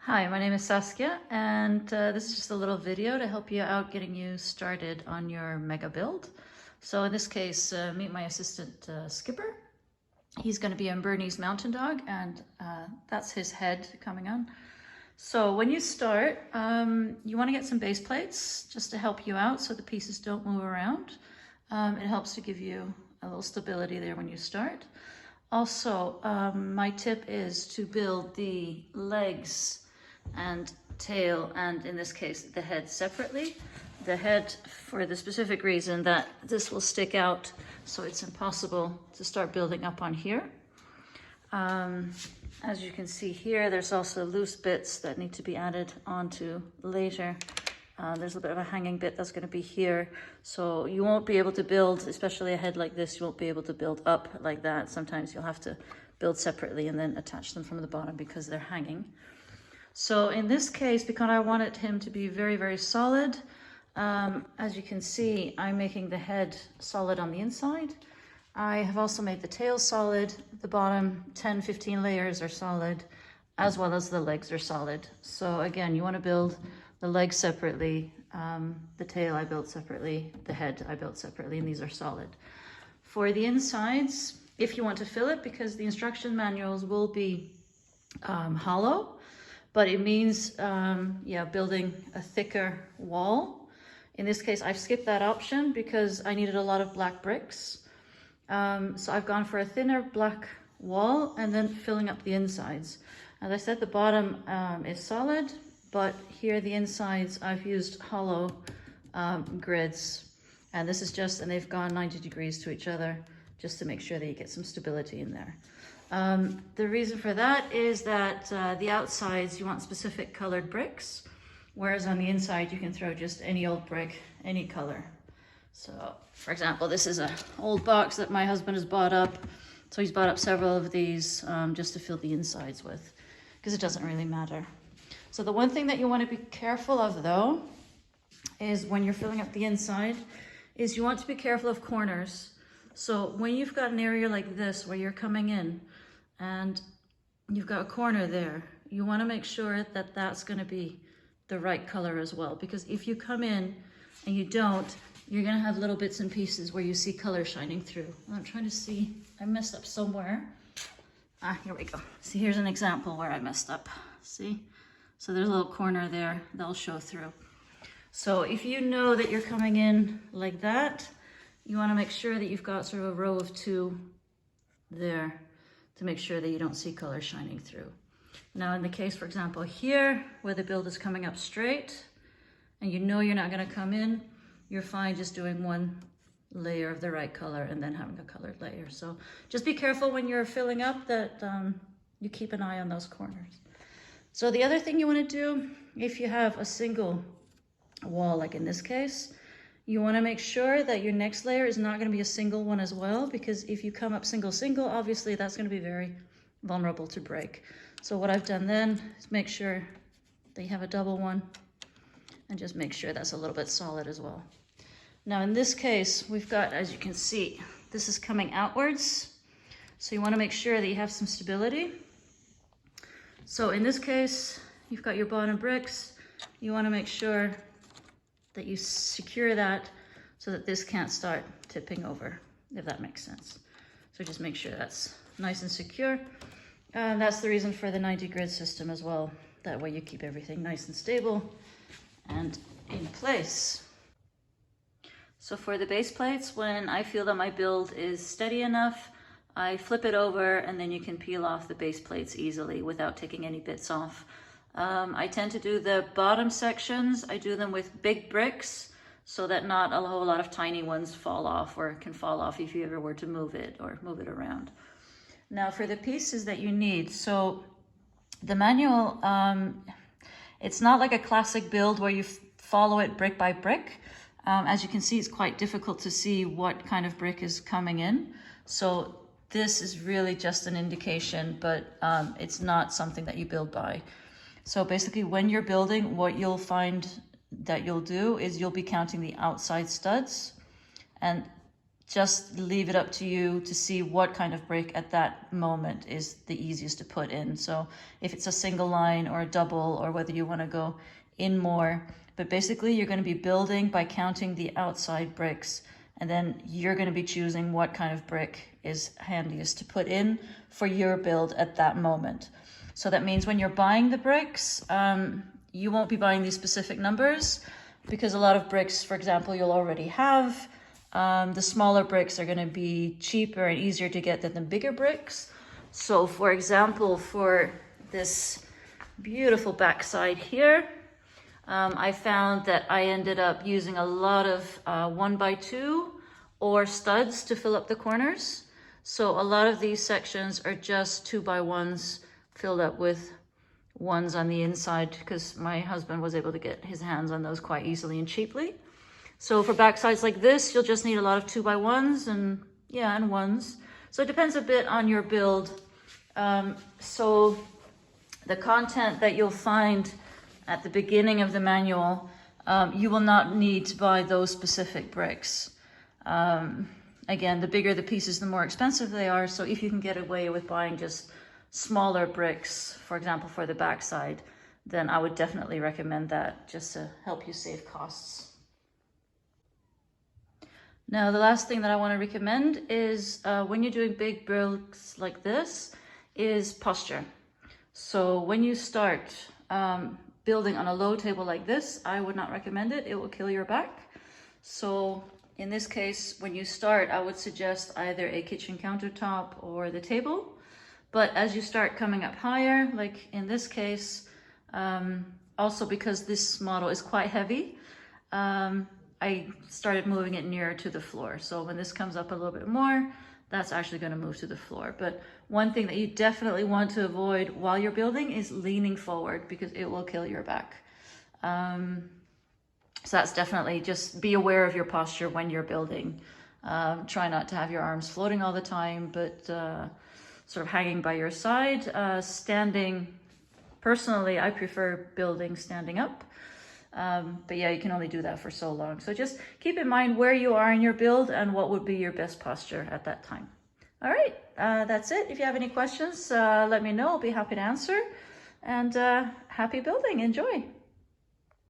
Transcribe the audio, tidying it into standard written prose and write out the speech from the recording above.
Hi, my name is Saskia, and this is just a little video to help you out getting you started on your mega build. So in this case, meet my assistant Skipper. He's going to be a Bernese Mountain Dog, and that's his head coming on. So when you start, you want to get some base plates just to help you out so the pieces don't move around. It helps to give you a little stability there when you start. Also, my tip is to build the legs and tail, and in this case the head, separately. The head for the specific reason that this will stick out, so it's impossible to start building up on here. As you can see here, there's also loose bits that need to be added onto later. There's a bit of a hanging bit that's going to be here, so you won't be able to build, especially a head like this, you won't be able to build up like that. Sometimes you'll have to build separately and then attach them from the bottom because they're hanging. So in this case, because I wanted him to be very, very solid, as you can see, I'm making the head solid on the inside. I have also made the tail solid. The bottom 10-15 layers are solid, as well as the legs are solid. So again, you want to build the legs separately, the tail I built separately, the head I built separately, and these are solid. For the insides, if you want to fill it, because the instruction manuals will be hollow, but it means, building a thicker wall. In this case, I've skipped that option because I needed a lot of black bricks. So I've gone for a thinner black wall and then filling up the insides. As I said, the bottom is solid, but here the insides, I've used hollow grids. And this is just, and they've gone 90 degrees to each other just to make sure that you get some stability in there. The reason for that is that the outsides, you want specific colored bricks, whereas on the inside, you can throw just any old brick, any color. So, for example, this is an old box that my husband has bought up. So he's bought up several of these just to fill the insides with, because it doesn't really matter. So the one thing that you want to be careful of, though, is when you're filling up the inside, is you want to be careful of corners. So when you've got an area like this where you're coming in and you've got a corner there, you want to make sure that that's going to be the right color as well. Because if you come in and you don't, you're going to have little bits and pieces where you see color shining through. I'm trying to see, I messed up somewhere. Here we go. See, here's an example where I messed up. See? So there's a little corner there that'll show through. So if you know that you're coming in like that, you want to make sure that you've got sort of a row of two there to make sure that you don't see color shining through. Now in the case, for example, here, where the build is coming up straight, and you know you're not going to come in, you're fine just doing one layer of the right color and then having a colored layer. So just be careful when you're filling up that you keep an eye on those corners. So the other thing you want to do, if you have a single wall, like in this case, you want to make sure that your next layer is not going to be a single one as well, because if you come up single, obviously that's going to be very vulnerable to break. So what I've done then is make sure that you have a double one and just make sure that's a little bit solid as well. Now in this case, we've got, as you can see, this is coming outwards. So you want to make sure that you have some stability. So in this case, you've got your bottom bricks. You want to make sure that you secure that so that this can't start tipping over, if that makes sense. So just make sure that's nice and secure. And that's the reason for the 90 grid system as well. That way you keep everything nice and stable and in place. So for the base plates, when I feel that my build is steady enough, I flip it over and then you can peel off the base plates easily without taking any bits off. I tend to do the bottom sections, I do them with big bricks so that not a whole lot of tiny ones fall off, or can fall off if you ever were to move it or move it around. Now for the pieces that you need, so the manual, it's not like a classic build where you follow it brick by brick. As you can see, it's quite difficult to see what kind of brick is coming in. So this is really just an indication, but it's not something that you build by. So basically when you're building, what you'll find that you'll do is you'll be counting the outside studs, and just leave it up to you to see what kind of brick at that moment is the easiest to put in. So if it's a single line or a double, or whether you want to go in more. But basically you're going to be building by counting the outside bricks, and then you're going to be choosing what kind of brick is handiest to put in for your build at that moment. So that means when you're buying the bricks, you won't be buying these specific numbers, because a lot of bricks, for example, you'll already have. The smaller bricks are going to be cheaper and easier to get than the bigger bricks. So for example, for this beautiful backside here, I found that I ended up using a lot of 1x2 or studs to fill up the corners. So a lot of these sections are just 2x1s filled up with ones on the inside, because my husband was able to get his hands on those quite easily and cheaply. So for backsides like this, you'll just need a lot of 2x1s and ones. So it depends a bit on your build. So the content that you'll find at the beginning of the manual, you will not need to buy those specific bricks. Again, the bigger the pieces, the more expensive they are. So if you can get away with buying just smaller bricks, for example, for the backside, then I would definitely recommend that, just to help you save costs. Now, the last thing that I want to recommend is when you're doing big builds like this is posture. So when you start building on a low table like this, I would not recommend it. It will kill your back. So in this case, when you start, I would suggest either a kitchen countertop or the table. But as you start coming up higher, like in this case, also because this model is quite heavy, I started moving it nearer to the floor. So when this comes up a little bit more, that's actually going to move to the floor. But one thing that you definitely want to avoid while you're building is leaning forward, because it will kill your back. So that's definitely, just be aware of your posture when you're building. Try not to have your arms floating all the time, but sort of hanging by your side. Standing, personally, I prefer building standing up. But yeah, you can only do that for so long. So just keep in mind where you are in your build and what would be your best posture at that time. All right, that's it. If you have any questions, let me know. I'll be happy to answer. And happy building. Enjoy.